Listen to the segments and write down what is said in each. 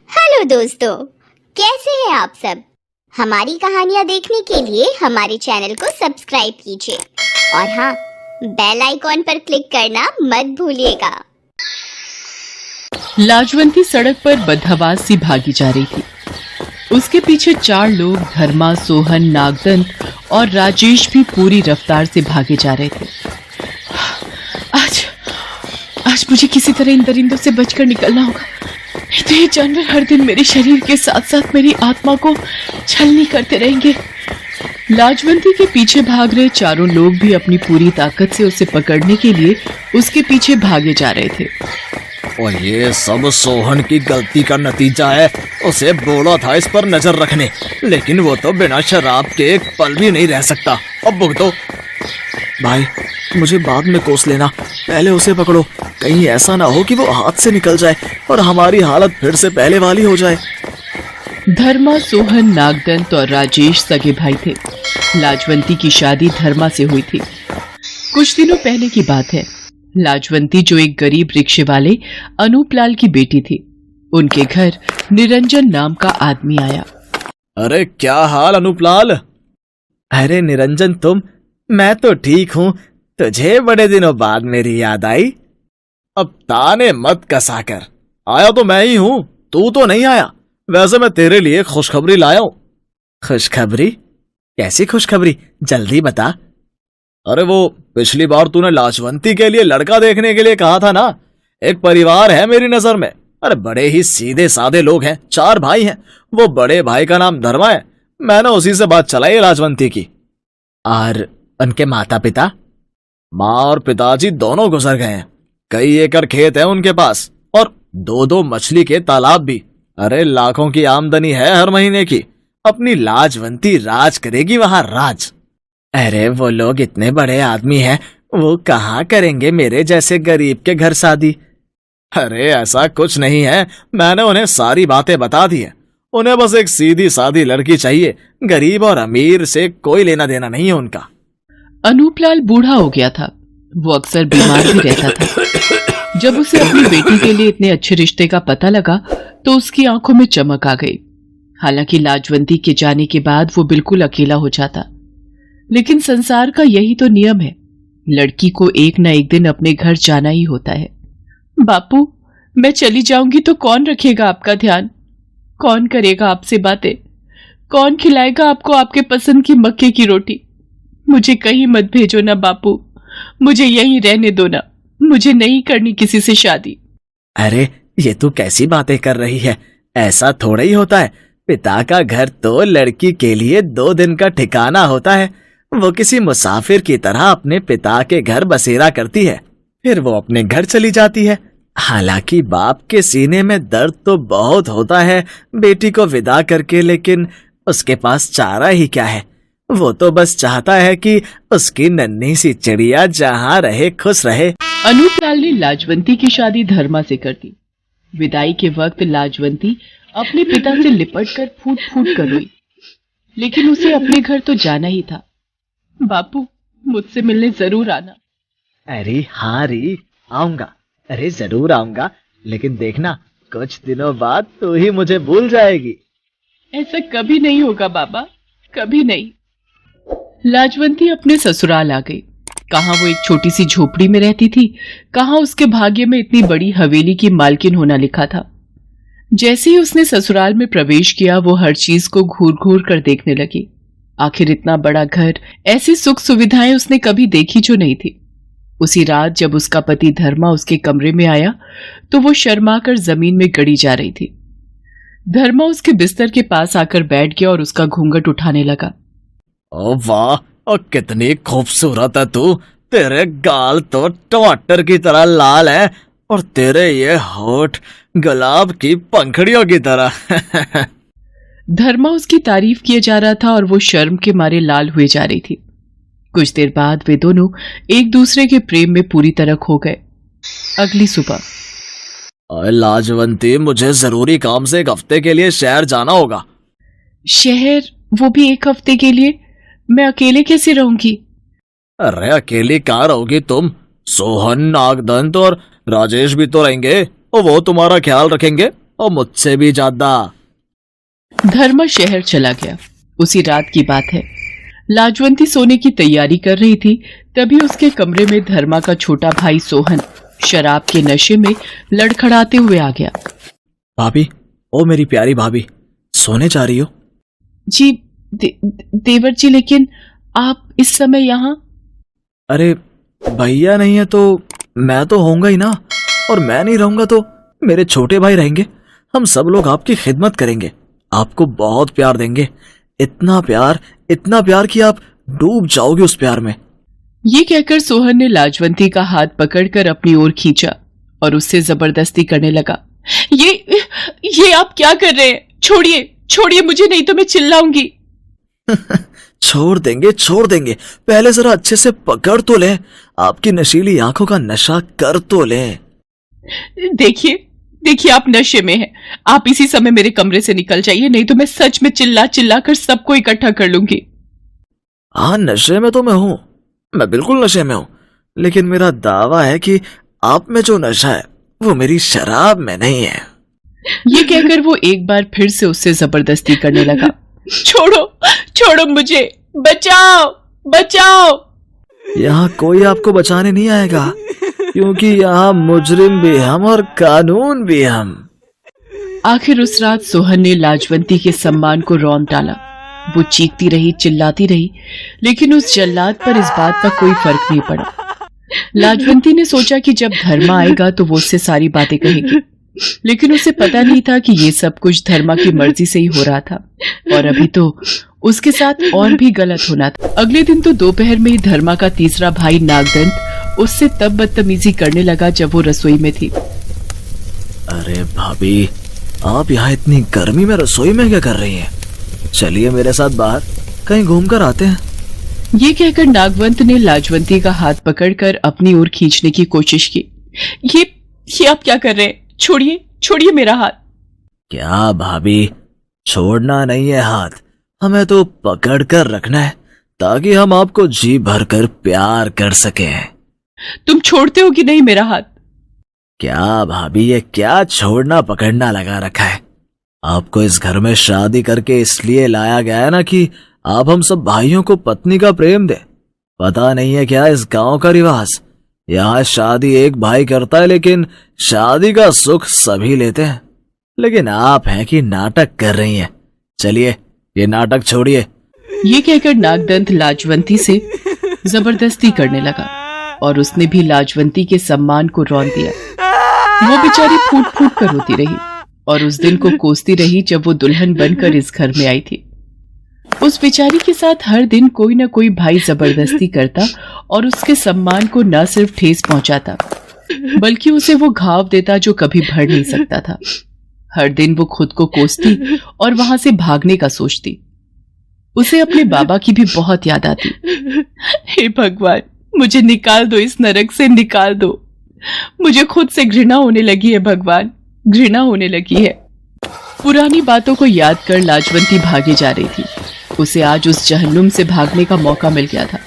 Hello दोस्तों, कैसे हैं आप सब। हमारी कहानियां देखने के लिए हमारे चैनल को सब्सक्राइब कीजिए और हाँ, बेल आइकॉन पर क्लिक करना मत भूलिएगा। लाजवंती सड़क पर बदहवास सी भागी जा रही थी। उसके पीछे 4 लोग धर्मा, सोहन, नागदंत और राजेश भी पूरी रफ्तार से भागे जा रहे थे। आज मुझे किसी तरह इन दरिंदों से बचकर निकलना होगा। नहीं तो ये जानवर हर दिन मेरे शरीर के साथ साथ मेरी आत्मा को छलनी करते रहेंगे। लाजवंती के पीछे भाग रहे चारों लोग भी अपनी पूरी ताकत से उसे पकड़ने के लिए उसके पीछे भागे जा रहे थे। और ये सब सोहन की गलती का नतीजा है। उसे बोला था इस पर नजर रखने, लेकिन वो तो बिना शराब के एक पल भी नहीं रह सकता। अब भुगतो। भाई, मुझे बाद में कोस लेना, पहले उसे पकड़ो। कहीं ऐसा ना हो कि वो हाथ से निकल जाए और हमारी हालत फिर से पहले वाली हो जाए। धर्मा, सोहन, नागदंत और राजेश सगे भाई थे। लाजवंती की शादी धर्मा से हुई थी। कुछ दिनों पहले की बात है। लाजवंती, जो एक गरीब रिक्शे वाले अनूपलाल की बेटी थी, उनके घर निरंजन नाम का आदमी आया। अरे क्या हाल अनूपलाल। अरे निरंजन, तुम? मैं तो ठीक हूँ। तुझे बड़े दिनों बाद मेरी याद आई। अब ताने मत कसा कर। आया तो मैं ही हूँ, तू तो नहीं आया। वैसे मैं तेरे लिए खुशखबरी लाया हूँ। खुशखबरी? कैसी खुशखबरी? जल्दी बता। अरे वो पिछली बार तूने लाजवंती के लिए लड़का देखने के लिए कहा था ना, एक परिवार है मेरी नजर में। अरे बड़े ही सीधे साधे लोग हैं, 4 भाई हैं। वो बड़े भाई का नाम धर्मा है। मैंने उसी से बात चलाई लाजवंती की। और उनके माता पिता? माँ और पिताजी दोनों गुजर गए हैं। कई एकड़ खेत है उनके पास और 2-2 मछली के तालाब भी। अरे लाखों की आमदनी है हर महीने की। अपनी लाजवंती राज करेगी वहां, राज। अरे वो लोग इतने बड़े आदमी हैं, वो कहाँ करेंगे मेरे जैसे गरीब के घर शादी। अरे ऐसा कुछ नहीं है, मैंने उन्हें सारी बातें बता दी है। उन्हें बस एक सीधी सादी लड़की चाहिए। गरीब और अमीर से कोई लेना देना नहीं है उनका। अनूपलाल बूढ़ा हो गया था। वो अक्सर बीमार भी रहता था। जब उसे अपनी बेटी के लिए इतने अच्छे रिश्ते का पता लगा तो उसकी आंखों में चमक आ गई। हालांकि लाजवंती के जाने के बाद वो बिल्कुल अकेला हो जाता, लेकिन संसार का यही तो नियम है। लड़की को एक न एक दिन अपने घर जाना ही होता है। बापू, मैं चली जाऊंगी तो कौन रखेगा आपका ध्यान? कौन करेगा आपसे बातें? कौन खिलाएगा आपको आपके पसंद की मक्के की रोटी? मुझे कहीं मत भेजो ना बापू, मुझे यहीं रहने दो ना। मुझे नहीं करनी किसी से शादी। अरे ये तू कैसी बातें कर रही है? ऐसा थोड़ा ही होता है। पिता का घर तो लड़की के लिए 2 दिन का ठिकाना होता है। वो किसी मुसाफिर की तरह अपने पिता के घर बसेरा करती है, फिर वो अपने घर चली जाती है। हालांकि बाप के सीने में दर्द तो बहुत होता है बेटी को विदा करके, लेकिन उसके पास चारा ही क्या है। वो तो बस चाहता है कि उसकी नन्ही सी चिड़िया जहाँ रहे खुश रहे। अनूपलाल ने लाजवंती की शादी धर्मा से कर दी। विदाई के वक्त लाजवंती अपने पिता से लिपटकर फूट फूट कर रोई, लेकिन उसे अपने घर तो जाना ही था। बापू, मुझसे मिलने जरूर आना। अरे हाँ री, आऊंगा। अरे जरूर आऊंगा, लेकिन देखना कुछ दिनों बाद तू ही मुझे भूल जाएगी। ऐसा कभी नहीं होगा बाबा, कभी नहीं। लाजवंती अपने ससुराल आ गई। कहाँ वो एक छोटी सी झोपड़ी में रहती थी, कहाँ उसके भाग्य में इतनी बड़ी हवेली की मालकिन होना लिखा था। जैसे ही उसने ससुराल में प्रवेश किया, वो हर चीज को घूर घूर कर देखने लगी। आखिर इतना बड़ा घर, ऐसी सुख सुविधाएं उसने कभी देखी जो नहीं थी। उसी रात जब उसका पति धर्मा उसके कमरे में आया तो वो शर्मा कर जमीन में गड़ी जा रही थी। धर्मा उसके बिस्तर के पास आकर बैठ गया और उसका घूंघट उठाने लगा। ओ वाह, और कितनी खूबसूरत है तू। तेरे गाल तो टमाटर की तरह लाल है और तेरे ये होठ गुलाब की पंखड़ियों की तरह। धर्मा उसकी तारीफ किए जा रहा था और वो शर्म के मारे लाल हुए जा रही थी। कुछ देर बाद वे दोनों एक दूसरे के प्रेम में पूरी तरह खो गए। अगली सुबह। लाजवंती, मुझे जरूरी काम से 1 हफ्ते के लिए शहर जाना होगा। शहर? वो भी 1 हफ्ते के लिए? मैं अकेले कैसे रहूंगी? अरे अकेली कहाँ रहोगी तुम? सोहन, नागदंत और राजेश भी तो रहेंगे और वो तुम्हारा ख्याल रखेंगे। और मुझसे भी ज्यादा। धर्मा शहर चला गया। उसी रात की बात है, लाजवंती सोने की तैयारी कर रही थी, तभी उसके कमरे में धर्मा का छोटा भाई सोहन शराब के नशे में लड़खड़ाते हुए आ गया। भाभी, ओ मेरी प्यारी भाभी, सोने जा रही हो? जी देवर जी, लेकिन आप इस समय यहाँ? अरे भैया नहीं है तो मैं तो होऊंगा ही ना, और मैं नहीं रहूंगा तो मेरे छोटे भाई रहेंगे। हम सब लोग आपकी खिदमत करेंगे, आपको बहुत प्यार देंगे, इतना प्यार कि आप डूब जाओगे उस प्यार में। ये कहकर सोहन ने लाजवंती का हाथ पकड़कर अपनी ओर खींचा और उससे जबरदस्ती करने लगा। ये आप क्या कर रहे हैं? छोड़िए मुझे, नहीं तो मैं चिल्लाऊंगी। छोड़ देंगे, पहले जरा अच्छे से पकड़ तो ले, आपकी नशीली आंखों का नशा कर तो ले। देखिए आप नशे में हैं। आप इसी समय मेरे कमरे से निकल जाइए, नहीं तो मैं सच में चिल्ला कर सबको इकट्ठा कर लूंगी। हाँ, नशे में तो मैं हूं, मैं बिल्कुल नशे में हूं, लेकिन मेरा दावा है कि आप में जो नशा है वो मेरी शराब में नहीं है। ये कहकर वो एक बार फिर से उससे जबरदस्ती करने लगा। छोड़ो मुझे, बचाओ। यहाँ कोई आपको बचाने नहीं आएगा, क्योंकि यहाँ मुजरिम भी हम और कानून भी हम। आखिर उस रात सोहन ने लाजवंती के सम्मान को रौंद डाला। वो चीखती रही, चिल्लाती रही, लेकिन उस जल्लाद पर इस बात का कोई फर्क नहीं पड़ा। लाजवंती ने सोचा कि जब धर्मा आएगा तो वो उससे सारी बातें कहेगी, लेकिन उसे पता नहीं था कि ये सब कुछ धर्मा की मर्जी से ही हो रहा था, और अभी तो उसके साथ और भी गलत होना था। अगले दिन तो दोपहर में ही धर्मा का तीसरा भाई नागदंत उससे तब बदतमीजी करने लगा जब वो रसोई में थी। अरे भाभी, आप यहाँ इतनी गर्मी में रसोई में क्या कर रही हैं? चलिए मेरे साथ बाहर कहीं घूम कर आते हैं। ये कहकर नागवंत ने लाजवंती का हाथ पकड़कर अपनी ओर खींचने की कोशिश की। ये आप क्या कर रहे हैं? छोड़िए मेरा हाथ। क्या भाभी, छोड़ना नहीं है हाथ, हमें तो पकड़ कर रखना है ताकि हम आपको जी भरकर प्यार कर सकें। तुम छोड़ते हो कि नहीं मेरा हाथ? क्या भाभी, ये क्या छोड़ना पकड़ना लगा रखा है? आपको इस घर में शादी करके इसलिए लाया गया है ना कि आप हम सब भाइयों को पत्नी का प्रेम दे। पता नहीं है क्या इस गांव का रिवाज, यहाँ शादी एक भाई करता है लेकिन शादी का सुख सभी लेते हैं। लेकिन आप हैं कि नाटक कर रही हैं। चलिए ये नाटक छोड़िए। ये कहकर नागदंत लाजवंती से जबरदस्ती करने लगा और उसने भी लाजवंती के सम्मान को रौंद दिया। वो बेचारी फूट फूट कर रोती रही और उस दिन को कोसती रही जब वो दुल्हन बनकर इस घर में आई थी। उस बेचारी के साथ हर दिन कोई न कोई भाई जबरदस्ती करता और उसके सम्मान को न सिर्फ ठेस पहुंचाता, बल्कि उसे वो घाव देता जो कभी भर नहीं सकता था। हर दिन वो खुद को कोसती और वहां से भागने का सोचती। उसे अपने बाबा की भी बहुत याद आती। हे भगवान, मुझे निकाल दो, इस नरक से निकाल दो। मुझे खुद से घृणा होने लगी है भगवान, घृणा होने लगी है। पुरानी बातों को याद कर लाजवंती भागे जा रही थी। उसे आज उस जहन्नुम से भागने का मौका मिल गया था,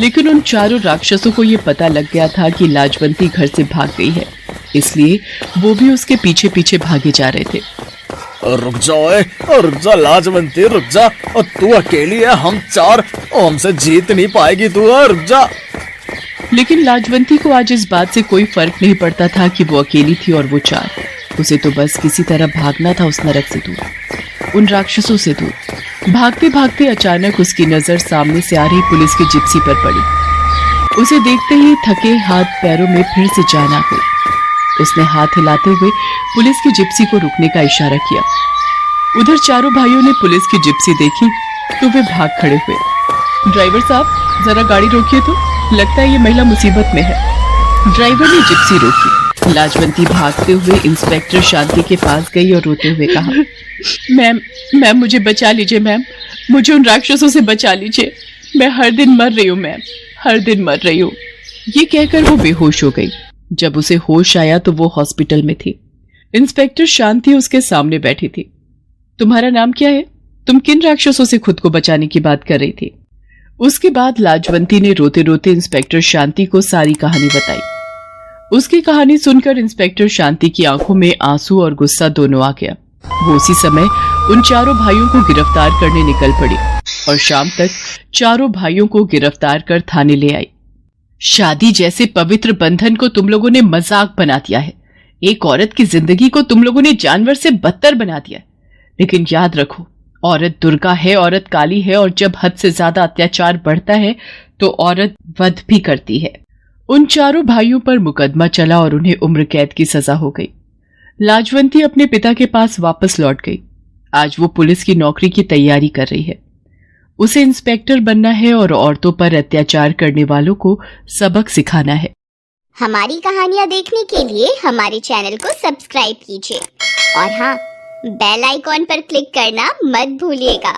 लेकिन उन चारों राक्षसों को ये पता लग गया था कि लाजवंती घर से भाग गई है, इसलिए वो भी उसके पीछे पीछे भागे जा रहे थे। रुक जा लाजवंती, रुक जा। और तू अकेली है, हम चार, और हमसे जीत नहीं पाएगी तू। रुक जा। लेकिन लाजवंती को आज इस बात से कोई फर्क नहीं पड़ता था कि वो अकेली थी और वो चार। उसे तो बस किसी तरह भागना था उस नरक से दूर, उन राक्षसों से दूर। भागते भागते अचानक उसकी नजर सामने से आ रही पुलिस की जिप्सी पर पड़ी। उसे देखते ही थके हाथ पैरों में फिर से जान आ गई। उसने हाथ हिलाते हुए पुलिस की जिप्सी को रुकने का इशारा किया। उधर चारों भाइयों ने पुलिस की जिप्सी देखी तो वे भाग खड़े हुए। ड्राइवर साहब, जरा गाड़ी रोकिए, तो लगता है ये महिला मुसीबत में है। ड्राइवर ने जिप्सी रोकी। लाजवंती भागते हुए इंस्पेक्टर शांति के पास गई और रोते हुए कहा, मैम मुझे बचा लीजिए, मैम मुझे उन राक्षसों से बचा लीजिए। मैं हर दिन मर रही हूँ मैम, हर दिन मर रही हूँ। ये कहकर वो बेहोश हो गई। जब उसे होश आया तो वो हॉस्पिटल में थी। इंस्पेक्टर शांति उसके सामने बैठी थी। तुम्हारा नाम क्या है? तुम किन राक्षसों से खुद को बचाने की बात कर रही थी? उसके बाद लाजवंती ने रोते रोते इंस्पेक्टर शांति को सारी कहानी बताई। उसकी कहानी सुनकर इंस्पेक्टर शांति की आंखों में आंसू और गुस्सा दोनों आ गया। वो उसी समय उन चारों भाइयों को गिरफ्तार करने निकल पड़ी और शाम तक चारों भाइयों को गिरफ्तार कर थाने ले आई। शादी जैसे पवित्र बंधन को तुम लोगों ने मजाक बना दिया है। एक औरत की जिंदगी को तुम लोगों ने जानवर से बदतर बना दिया है। लेकिन याद रखो, औरत दुर्गा है, औरत काली है, और जब हद से ज्यादा अत्याचार बढ़ता है तो औरत वध भी करती है। उन चारों भाइयों पर मुकदमा चला और उन्हें उम्र कैद की सजा हो गई। लाजवंती अपने पिता के पास वापस लौट गई। आज वो पुलिस की नौकरी की तैयारी कर रही है। उसे इंस्पेक्टर बनना है और औरतों पर अत्याचार करने वालों को सबक सिखाना है। हमारी कहानियाँ देखने के लिए हमारे चैनल को सब्सक्राइब कीजिए और हाँ, बेल आइकॉन पर क्लिक करना मत भूलिएगा।